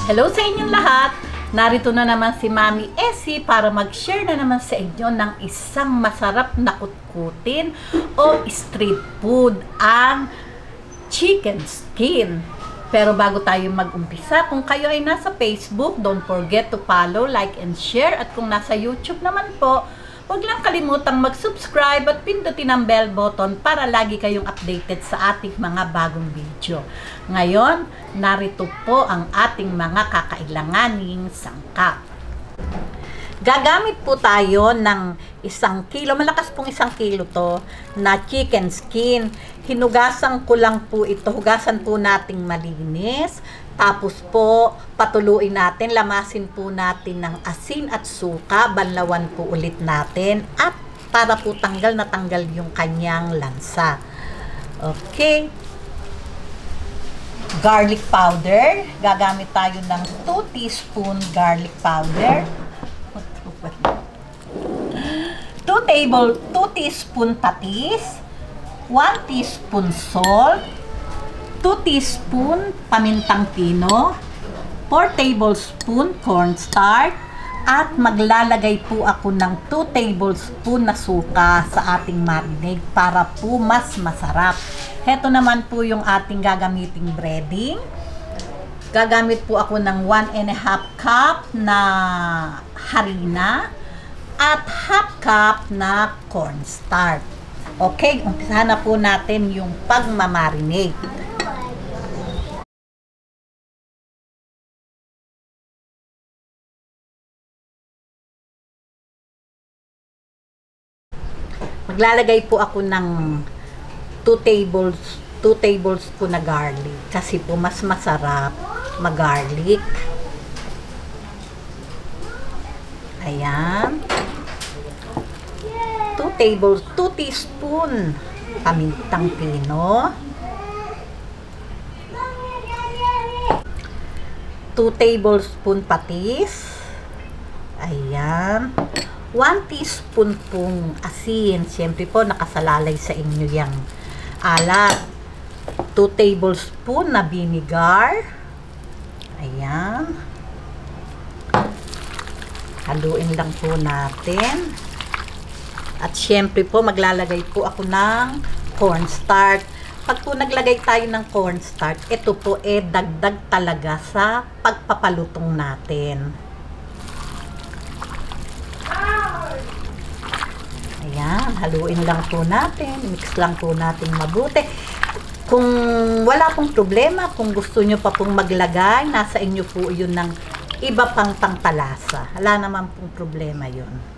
Hello sa inyong lahat! Narito na naman si Mami Essie para mag-share na naman sa inyo ng isang masarap na kutkutin o street food, ang chicken skin. Pero bago tayo mag-umpisa, kung kayo ay nasa Facebook, don't forget to follow, like, and share. At kung nasa YouTube naman po, huwag lang kalimutang mag-subscribe at pindutin ang bell button para lagi kayong updated sa ating mga bagong video. Ngayon, narito po ang ating mga kakailanganing sangkap. Gagamit po tayo ng 1 kilo, malakas pong 1 kilo to, na chicken skin. Hinugasan ko lang po ito, hugasan po nating malinis. Tapos po, patuluin natin, lamasin po natin ng asin at suka, banlawan po ulit natin, at para po tanggal na tanggal yung kanyang lansa. Okay. Garlic powder, gagamit tayo ng 2 teaspoon garlic powder. 2 teaspoon patis, 1 teaspoon salt, 2 teaspoon pamintang pino, 4 tablespoon cornstarch, at maglalagay po ako ng 2 tablespoon na suka sa ating marinade para po mas masarap. Heto naman po yung ating gagamiting breading. Gagamit po ako ng 1½ cup na harina at ½ cup na cornstarch. Okay, umpisahan na po natin yung pagmamarinate. Maglalagay po ako ng 2 tablespoon na garlic kasi po mas masarap mag-garlic. Ayan. 2 teaspoon pamintang pino. 2 tablespoon patis. Ayan. 1 teaspoon pong asin. Siyempre po, nakasalalay sa inyo yung alat. 2 tablespoon na vinegar. Ayan. Haluin lang po natin. At siyempre po, maglalagay po ako ng cornstarch. Pag po naglagay tayo ng cornstarch, ito po dagdag talaga sa pagpapalutong natin. Ayan, haluin lang po natin, mix lang po natin mabuti. Kung wala pong problema, kung gusto nyo pa pong maglagay, nasa inyo po yun ng iba pang pangpalasa. Wala naman pong problema yun.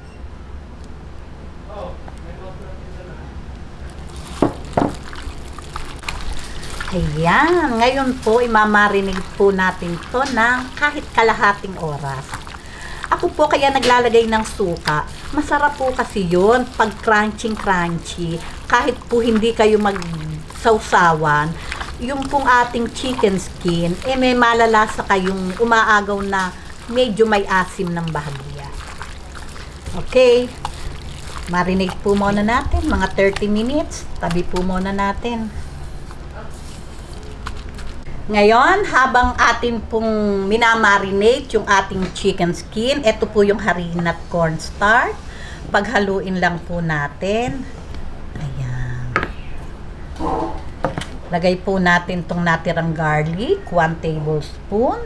Ayan, ngayon po, imamarinate po natin to ng kahit kalahating oras. Ako po kaya naglalagay ng suka. Masarap po kasi yun pag crunchy. Kahit po hindi kayo magsawsawan, yung pong ating chicken skin, may malalasa kayong umaagaw na medyo may asim ng bahagya. Okay. Marinate po muna natin. Mga 30 minutes. Tabi po muna natin. Ngayon, habang atin pong minamarinate yung ating chicken skin, ito po yung harina at cornstarch. Paghaluin lang po natin. Ayan. Lagay po natin itong natirang garlic, 1 tablespoon.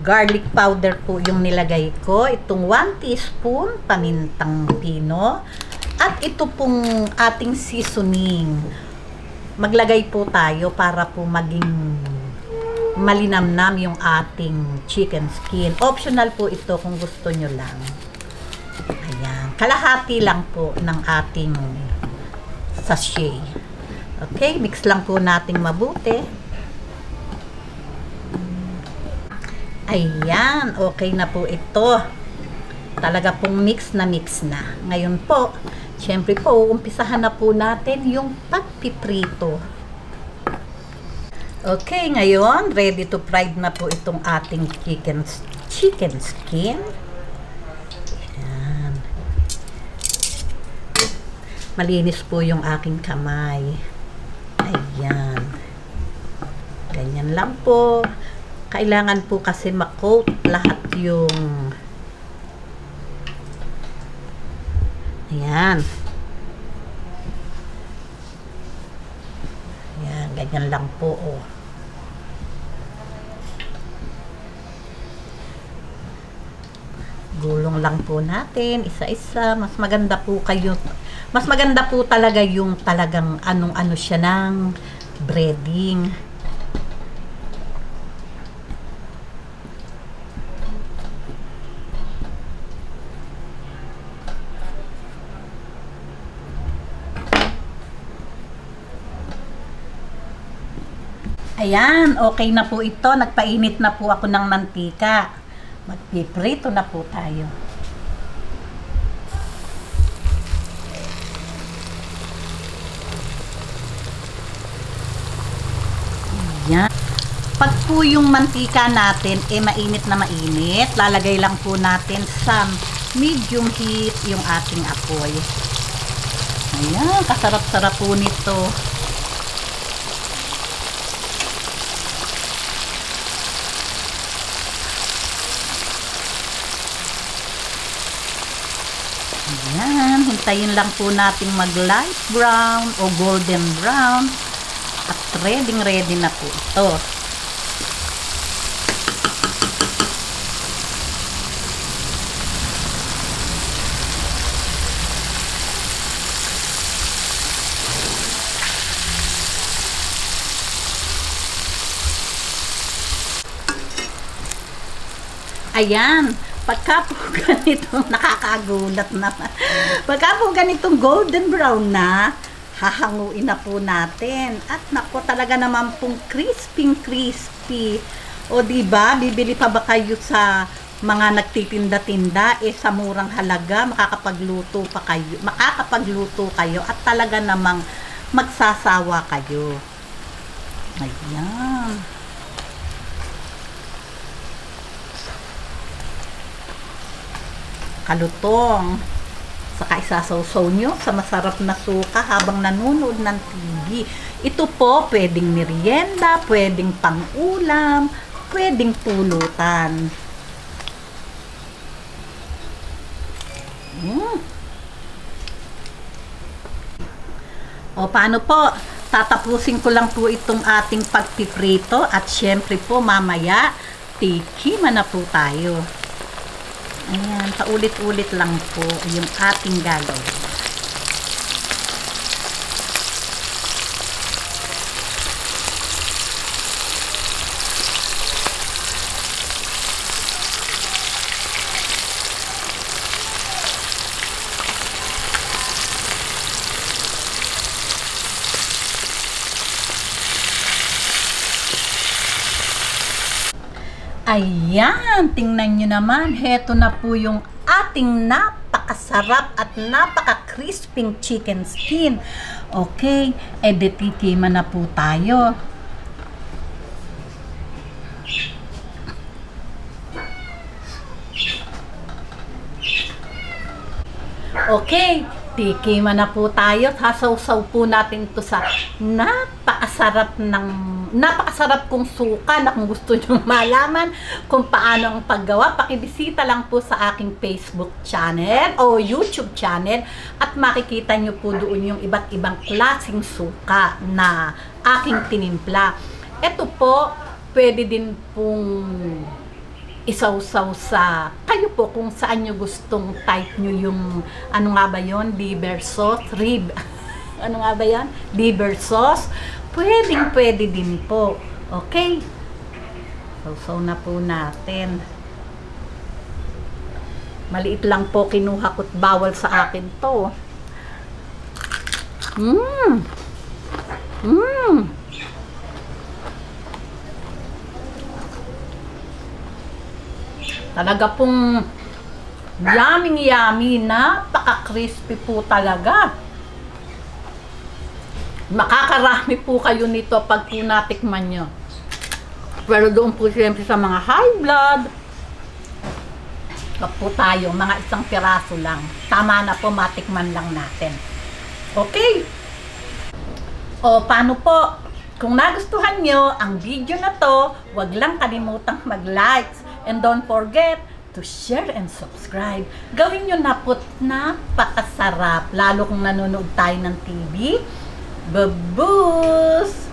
Garlic powder po yung nilagay ko. Itong 1 teaspoon pamintang pino. At ito pong ating seasoning. Maglagay po tayo para po maging malinamnam yung ating chicken skin. Optional po ito kung gusto nyo lang. Ayan. Kalahati lang po ng ating sachet. Okay, mix lang po nating mabuti. Ayan, okay na po ito. Talaga pong mix na. Ngayon po, siyempre po, umpisahan na po natin yung pagpiprito. Okay, ngayon, ready to fry na po itong ating chicken skin. Ayan. Malinis po yung aking kamay. Ayan. Ganyan lang po. Kailangan po kasi ma-coat lahat yung ayan. Ayan, ganyan lang po, oh. Gulong lang po natin, isa-isa. Mas maganda po kayo. Mas maganda po talaga yung talagang anong-ano siya ng breading. Ayan, okay na po ito. Nagpainit na po ako ng mantika. Magpiprito na po tayo. Ayan. Pag po yung mantika natin mainit na mainit, lalagay lang po natin sa medium heat yung ating apoy. Ayan, kasarap-sarap po nito. Ayan, hintayin lang po natin mag light brown o golden brown at ready na po ito. Ayan, pagka po ganitong nakakagulat naman. Pagka po ganitong golden brown na, hahanguin na po natin. At nako, talaga naman pong crispy. O diba, bibili pa ba kayo sa mga nagtitinda-tinda sa murang halaga, makakapagluto kayo at talaga namang magsasawa kayo. Ayan. Kalutong. Saka isasawsaw nyo sa masarap na suka habang nanonood ng TV. Ito po, pwedeng merienda, pwedeng pang-ulam, pwedeng pulutan. O, paano po? Tatapusin ko lang po itong ating pagpiprito at syempre po mamaya, tikiman na po tayo. Ayan, paulit-ulit lang po yung ating gagawin. Ayan, tingnan nyo naman. Heto na po yung ating napakasarap at napaka-crisping chicken skin. Okay, titiman na po tayo. Okay, tikiman na po tayo. Sasawsaw po natin to sa napakasarap kong suka na kung gusto nyo malaman kung paano ang paggawa, pakibisita lang po sa aking Facebook channel o YouTube channel at makikita nyo po doon yung iba't ibang klaseng suka na aking tinimpla. Ito po, pwede din pong isawsaw sa kayo po kung saan nyo gustong type nyo yung ano nga ba yon, liver sauce, rib ano nga ba yan, liver sauce, pwede din po. Okay, sausaw na po natin. Maliit lang po kinuha ko't bawal sa akin to. Talaga pong yummy, napaka-crispy po talaga. Makakarami po kayo nito pag po natikman nyo. Pero doon po siyempre sa mga high blood, wag po tayo, mga isang piraso lang. Tama na po, matikman lang natin. Okay? O, paano po? Kung nagustuhan nyo ang video na to, wag lang kalimutang mag-likes. And don't forget to share and subscribe. Gawin nyo na po't napakasarap. Lalo kung nanonood tayo ng TV. Babus!